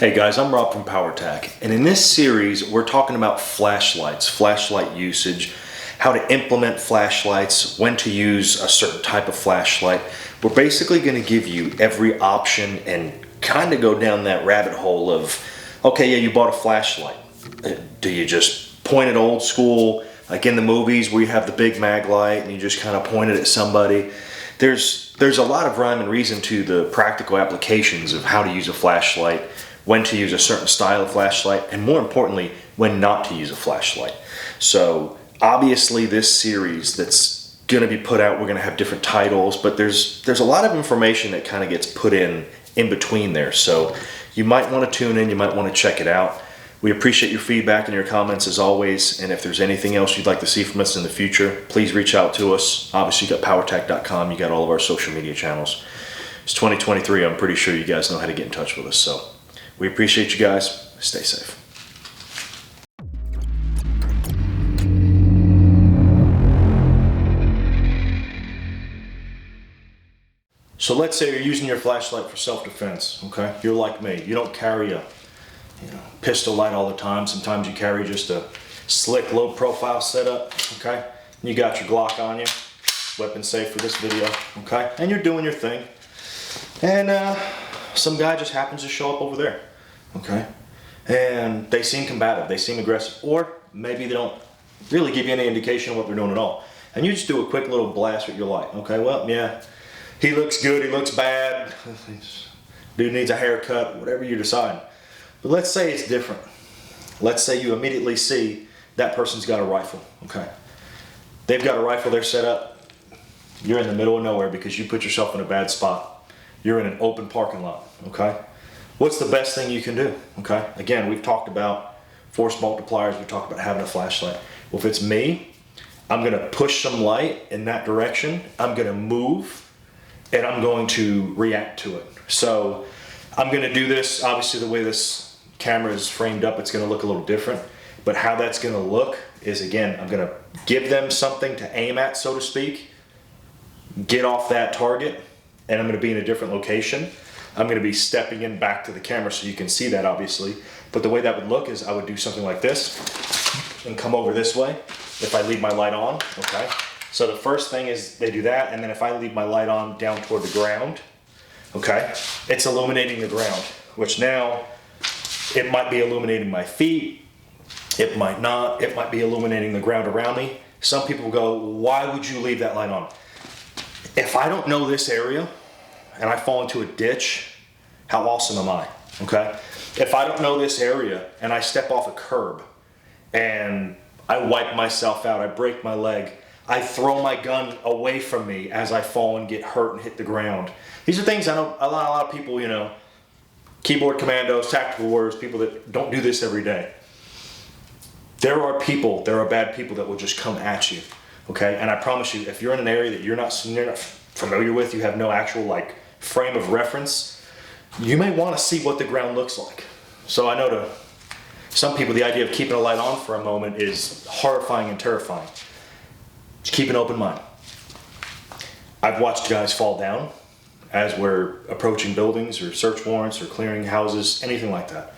Hey guys, I'm Rob from Powertac, and in this series we're talking about flashlights, flashlight usage, how to implement flashlights, when to use a certain type of flashlight. We're basically going to give you every option and kind of go down that rabbit hole of, okay, yeah, you bought a flashlight. Do you just point it old school, like in the movies where you have the big mag light and you just kind of point it at somebody? There's a lot of rhyme and reason to the practical applications of how to use a flashlight, when to use a certain style of flashlight, and more importantly, when not to use a flashlight. So obviously this series that's gonna be put out, we're gonna have different titles, but there's a lot of information that kind of gets put in between there. So you might wanna tune in, you might wanna check it out. We appreciate your feedback and your comments as always, and if there's anything else you'd like to see from us in the future, please reach out to us. Obviously you got powertac.com, you got all of our social media channels. It's 2023, I'm pretty sure you guys know how to get in touch with us, so we appreciate you guys. Stay safe. So let's say you're using your flashlight for self-defense, okay? You're like me. You don't carry a pistol light all the time. Sometimes you carry just a slick, low-profile setup, okay? And you got your Glock on you, weapon safe for this video, okay? And you're doing your thing. And some guy just happens to show up over there. Okay, and they seem combative, they seem aggressive, or maybe they don't really give you any indication of what they're doing at all. And you just do a quick little blast with your light. Okay, well, yeah, he looks good, he looks bad, dude needs a haircut, whatever you decide. But let's say it's different. Let's say you immediately see that person's got a rifle, okay? They've got a rifle, they're set up. You're in the middle of nowhere because you put yourself in a bad spot. You're in an open parking lot, okay? What's the best thing you can do? Okay, again, we've talked about force multipliers, we've talked about having a flashlight. Well, if it's me, I'm gonna push some light in that direction, I'm gonna move, and I'm going to react to it. So I'm gonna do this, obviously the way this camera is framed up, it's gonna look a little different, but how that's gonna look is, again, I'm gonna give them something to aim at, so to speak, get off that target, and I'm gonna be in a different location. I'm going to be stepping in back to the camera so you can see that, obviously. But the way that would look is I would do something like this and come over this way if I leave my light on, okay? So the first thing is they do that, and then if I leave my light on down toward the ground, okay, it's illuminating the ground, which now it might be illuminating my feet, it might not, it might be illuminating the ground around me. Some people go, why would you leave that light on? If I don't know this area, and I fall into a ditch, how awesome am I, okay? If I don't know this area and I step off a curb and I wipe myself out, I break my leg, I throw my gun away from me as I fall and get hurt and hit the ground. These are things I know a lot of people, keyboard commandos, tactical warriors, people that don't do this every day. There are bad people that will just come at you, okay? And I promise you, if you're in an area that you're not familiar with, you have no actual frame of reference, you may want to see what the ground looks like. So I know to some people the idea of keeping a light on for a moment is horrifying and terrifying. Just keep an open mind. I've watched guys fall down as we're approaching buildings or search warrants or clearing houses, anything like that.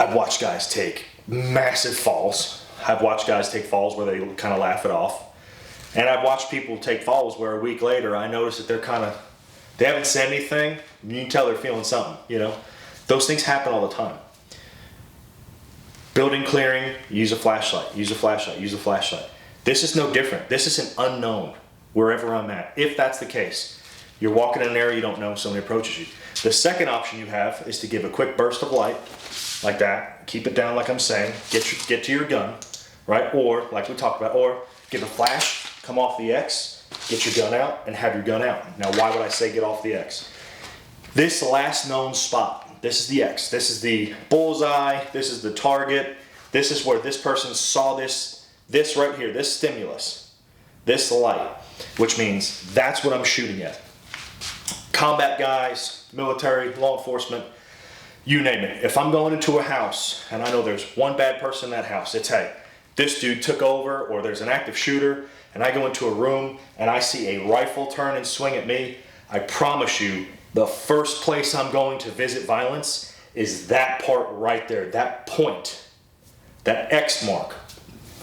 I've watched guys take massive falls. I've watched guys take falls where they kind of laugh it off. And I've watched people take falls where a week later I notice that they haven't said anything, you can tell they're feeling something, Those things happen all the time. Building clearing, use a flashlight, use a flashlight, use a flashlight. This is no different. This is an unknown wherever I'm at. If that's the case, you're walking in an area you don't know, somebody approaches you. The second option you have is to give a quick burst of light, like that, keep it down like I'm saying, get to your gun, right? Or, like we talked about, or give a flash, come off the X, get your gun out, and have your gun out. Now, why would I say get off the X? This last known spot, this is the X, this is the bullseye, this is the target, this is where this person saw this right here, this stimulus, this light, which means that's what I'm shooting at. Combat guys, military, law enforcement, you name it. If I'm going into a house and I know there's one bad person in that house, it's, hey, this dude took over, or there's an active shooter, and I go into a room and I see a rifle turn and swing at me, I promise you, the first place I'm going to visit violence is that part right there, that point, that X mark.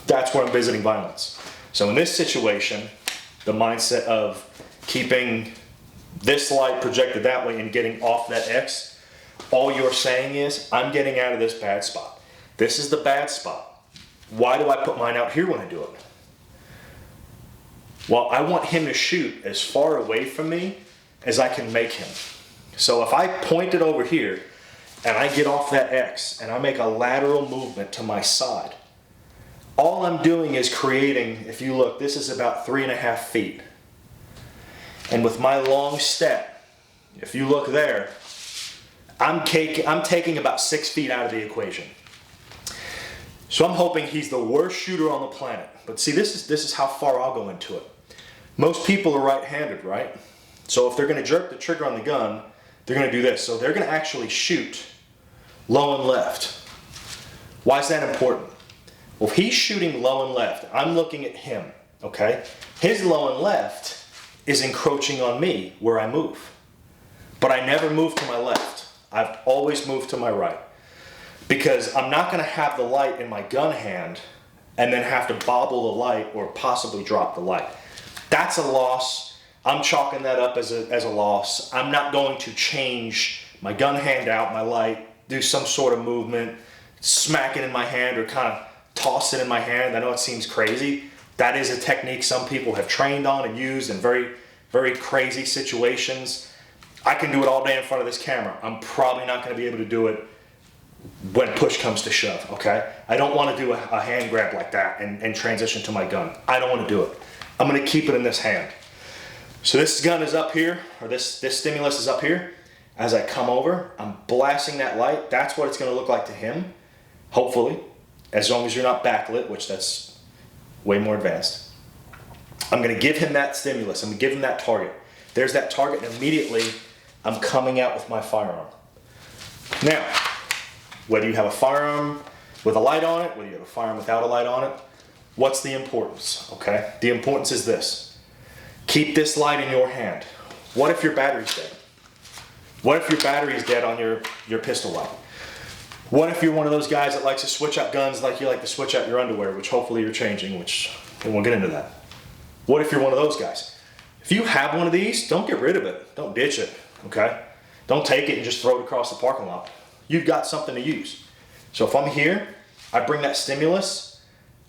That's where I'm visiting violence. So in this situation, the mindset of keeping this light projected that way and getting off that X, all you're saying is, I'm getting out of this bad spot. This is the bad spot. Why do I put mine out here when I do it? Well, I want him to shoot as far away from me as I can make him. So if I point it over here and I get off that X and I make a lateral movement to my side, all I'm doing is creating, if you look, this is about 3.5 feet. And with my long step, if you look there, I'm taking about 6 feet out of the equation. So I'm hoping he's the worst shooter on the planet. But see, this is how far I'll go into it. Most people are right-handed, right? So if they're going to jerk the trigger on the gun, they're going to do this. So they're going to actually shoot low and left. Why is that important? Well, if he's shooting low and left, I'm looking at him, okay? His low and left is encroaching on me where I move. But I never move to my left. I've always moved to my right. Because I'm not going to have the light in my gun hand and then have to bobble the light or possibly drop the light. That's a loss. I'm chalking that up as a loss. I'm not going to change my gun hand out, my light, do some sort of movement, smack it in my hand or kind of toss it in my hand. I know it seems crazy. That is a technique some people have trained on and used in very, very crazy situations. I can do it all day in front of this camera. I'm probably not going to be able to do it when push comes to shove, okay? I don't want to do a hand grab like that and transition to my gun. I don't want to do it. I'm going to keep it in this hand. So this gun is up here, or this stimulus is up here. As I come over, I'm blasting that light. That's what it's going to look like to him, hopefully, as long as you're not backlit, which that's way more advanced. I'm going to give him that stimulus. I'm going to give him that target. There's that target, and immediately I'm coming out with my firearm. Now, whether you have a firearm with a light on it, whether you have a firearm without a light on it, what's the importance, okay? The importance is this. Keep this light in your hand. What if your battery's dead? What if your battery is dead on your pistol light? What if you're one of those guys that likes to switch out guns like you like to switch out your underwear, which hopefully you're changing, and we'll get into that. What if you're one of those guys? If you have one of these, don't get rid of it. Don't ditch it, okay? Don't take it and just throw it across the parking lot. You've got something to use. So if I'm here, I bring that stimulus,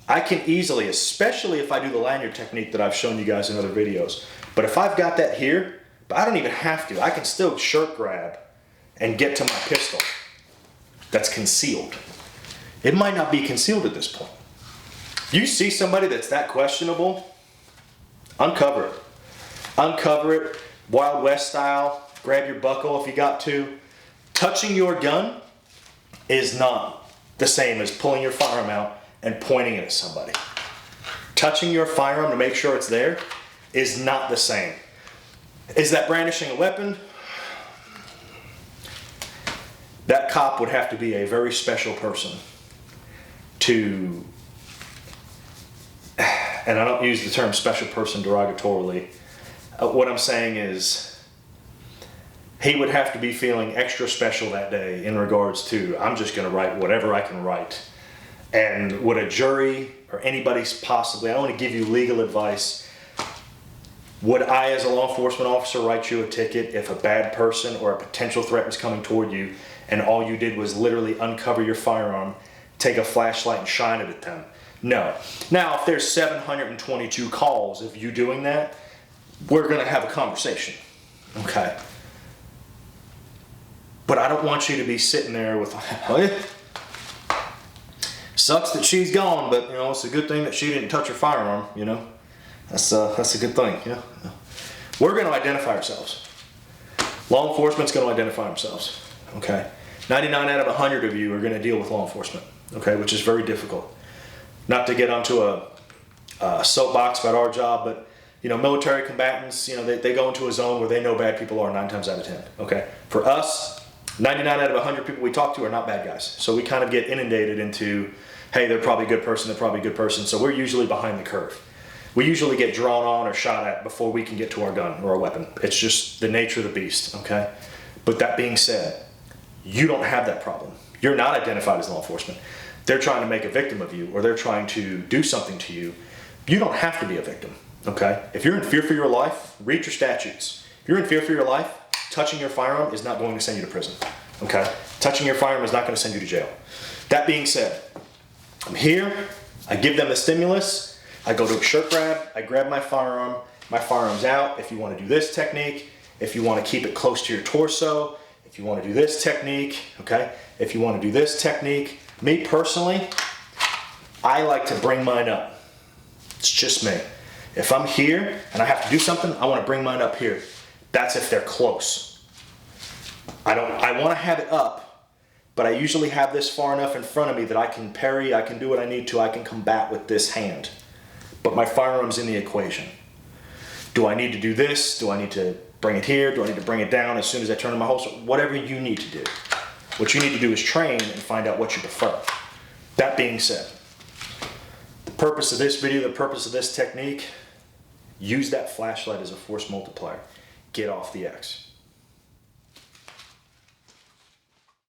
I can easily, especially if I do the lanyard technique that I've shown you guys in other videos, but if I've got that here, but I don't even have to, I can still shirt grab and get to my pistol that's concealed. It might not be concealed at this point. You see somebody that's that questionable, uncover it. Uncover it, Wild West style, grab your buckle if you got to. Touching your gun is not the same as pulling your firearm out and pointing it at somebody. Touching your firearm to make sure it's there is not the same. Is that brandishing a weapon? That cop would have to be a very special person to, and I don't use the term special person derogatorily. What I'm saying is, he would have to be feeling extra special that day in regards to, I'm just going to write whatever I can write. And would a jury or anybody possibly, I don't want to give you legal advice, would I as a law enforcement officer write you a ticket if a bad person or a potential threat was coming toward you and all you did was literally uncover your firearm, take a flashlight and shine it at them? No. Now, if there's 722 calls of you doing that, we're going to have a conversation, okay? But I don't want you to be sitting there with, sucks that she's gone, but you know, it's a good thing that she didn't touch her firearm, you know. That's a good thing, you know. We're going to identify ourselves. Law enforcement's going to identify themselves, okay? 99 out of 100 of you are going to deal with law enforcement, okay, which is very difficult. Not to get onto a soapbox about our job, but you know, military combatants, you know, they go into a zone where they know bad people are 9 times out of 10, okay? For us, 99 out of 100 people we talk to are not bad guys. So we kind of get inundated into, hey, they're probably a good person, they're probably a good person. So we're usually behind the curve. We usually get drawn on or shot at before we can get to our gun or our weapon. It's just the nature of the beast, okay? But that being said, You don't have that problem. You're not identified as law enforcement. They're trying to make a victim of you, or they're trying to do something to you. You don't have to be a victim, okay? If you're in fear for your life, read your statutes. If you're in fear for your life, touching your firearm is not going to send you to prison, okay? Touching your firearm is not going to send you to jail. That being said, I'm here, I give them the stimulus, I go to a shirt grab, I grab my firearm's out. If you want to do this technique, if you want to keep it close to your torso, if you want to do this technique, okay? If you want to do this technique, me personally, I like to bring mine up. It's just me. If I'm here and I have to do something, I want to bring mine up here. That's if they're close. I want to have it up, but I usually have this far enough in front of me that I can parry, I can do what I need to, I can combat with this hand. But my firearm's in the equation. Do I need to do this? Do I need to bring it here? Do I need to bring it down as soon as I turn in my holster? Whatever you need to do. What you need to do is train and find out what you prefer. That being said, the purpose of this video, the purpose of this technique, use that flashlight as a force multiplier. Get off the X.